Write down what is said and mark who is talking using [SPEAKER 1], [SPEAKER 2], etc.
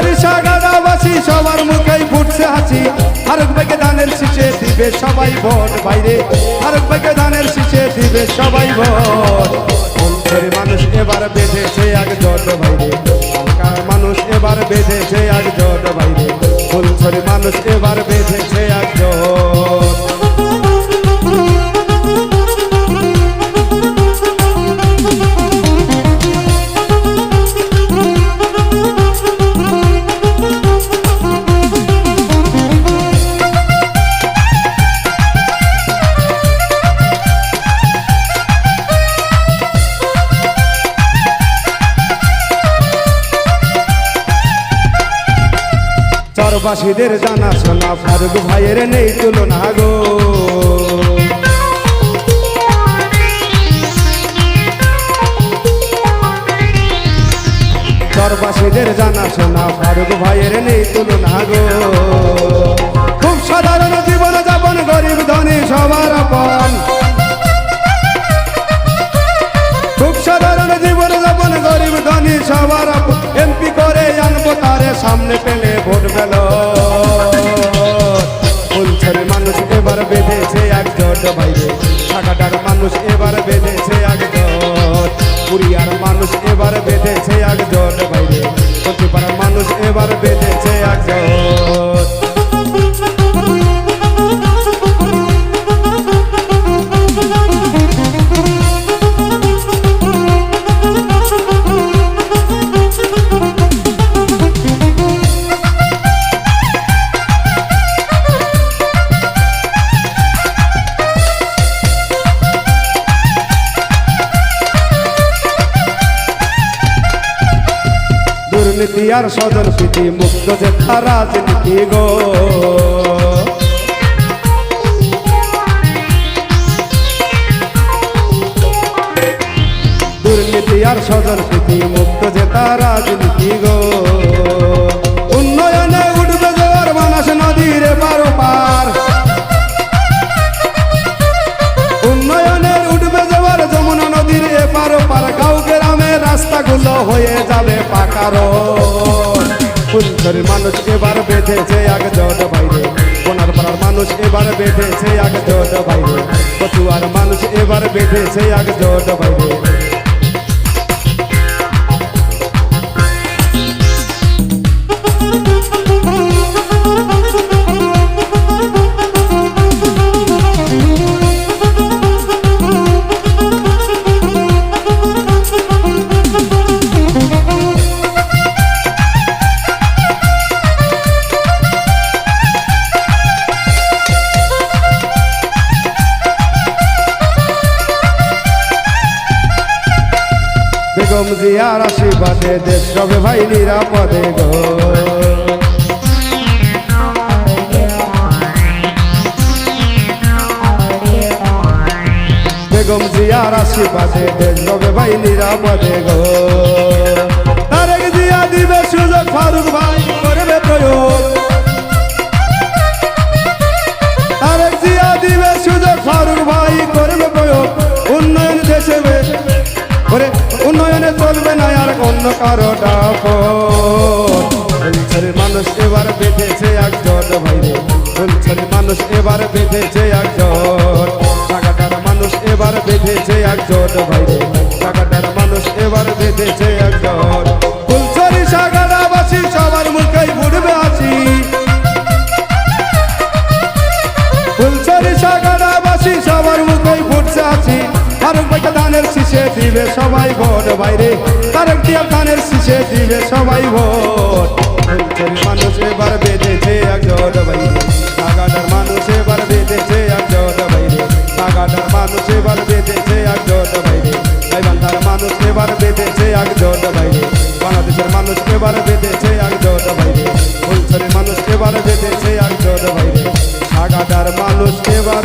[SPEAKER 1] ফুলছড়ি সাগাদাবাসী সবার মুখেই ফুটছে হাসি। ফারুক ভাইকে ধানের শীষে দিবে সবাই ভোট বাইরে, ফারুক ভাইকে ধানের শীষে দিবে সবাই ভোট। ফুলছড়ি মানুষ এবার বেঁধেছে একজোট বাইরে, হালকার মানুষ এবার বেঁধেছে একজোট বাইরে, ফুলছড়ি মানুষ এবার বেঁধেছে একজোট। চরবাসীদের জানা শোনা ফারুক ভাইয়ের নেই তুলনা গো। চরবাসীদের জানা শোনা ফারুক ভাইয়ের নেই তুলনা গো। খুব সাধারণ জীবন যাপন গরিব ধনী সবার আপন, খুব সাধারণ জীবন যাপন গরিব ধনী সবার আপন। এমপি করে আনবো তারে সামনে পেলে ভোট পেল। ফুলছড়ি মানুষ এবার বেঁধেছে একজোট বাইরে, ঢাকাটার মানুষ এবার বেঁধেছে একজোট, পুরিয়ার মানুষ এবার বেঁধেছে একজোট বাইরে, প্রতিপাড়ার মানুষ এবার বেঁধেছে একজোট। দুর্নীতি আর স্বজন প্রীতি মুক্ত যেথা রাজনীতি গো। দুর্নীতি আর স্বজন প্রীতি মুক্ত যেথা রাজনীতি গো। উন্নয়নে উঠবে জোয়ার মানস নদীর পার পার, উন্নয়নের উঠবে জোয়ার যমুনা নদীর এপার পার। গাঁও গ্রামের রাস্তাগুলো হয়ে যাবে পাকা রোড। ফুলছড়ির মানুষ এবার বেঁধেছে একজোট বাইরে, কোনারপাড়ার মানুষ এবার বেঁধেছে একজোট বাইরে, কচুয়ার মানুষ এবার বেঁধেছে একজোট বাইরে। বেগম জিয়ার আশীর্বাদে দেশ রবে ভাই নিরাপদে গো। বেগম জিয়ার আশীর্বাদে দেশ রবে ভাই নিরাপদে গো। তারেক জিয়া দিবে সুযোগ ফারুক ভাই করবে প্রয়োগ, তারেক জিয়া দিবে সুযোগ ফারুক ভাই করবে প্রয়োগ। উন্নয়ন দেশে করে উন্নয়নে চলবে না আর অন্য কারো ডাকর। ফুলছড়ির মানুষ এবার বেঁধেছে একজোট বাইরে, ফুলছড়ির মানুষ এবার বেঁধেছে একজোট, ঢাকাটার মানুষ এবার বেঁধেছে একজোট বাইরে, ঢাকাটার মানুষ এবার বেঁধেছে একজোট। ফুলছড়ি সাগাদাবাসী সবার মুখেই ফুটবে হাসি, ফুলছড়ি সাগাদাবাসী সবার মুখেই ফুটছে হাসি। ফারুক ভাইকে ধানের শীষে দিবে সবাই ভোট বাইরে, তারেক জিয়া ধানের শীষে দিবে সবাই ভোট। ফুলছড়ি মানুষ এবার বেঁধেছে একজোট বাইরে, ঢাকাটার মানুষ এবার বেঁধেছে একজোট বাইরে, ঢাকাটার মানুষ এবার বেঁধেছে একজোট বাইরে, গাইবান্ধার মানুষ এবার বেঁধেছে একজোট বাইরে, বাংলাদেশের মানুষ এবার বেঁধেছে একজোট বাইরে, ফুলছড়ির মানুষ এবার বেঁধেছে একজোট বাইরে, ঢাকাটার মানুষ এবার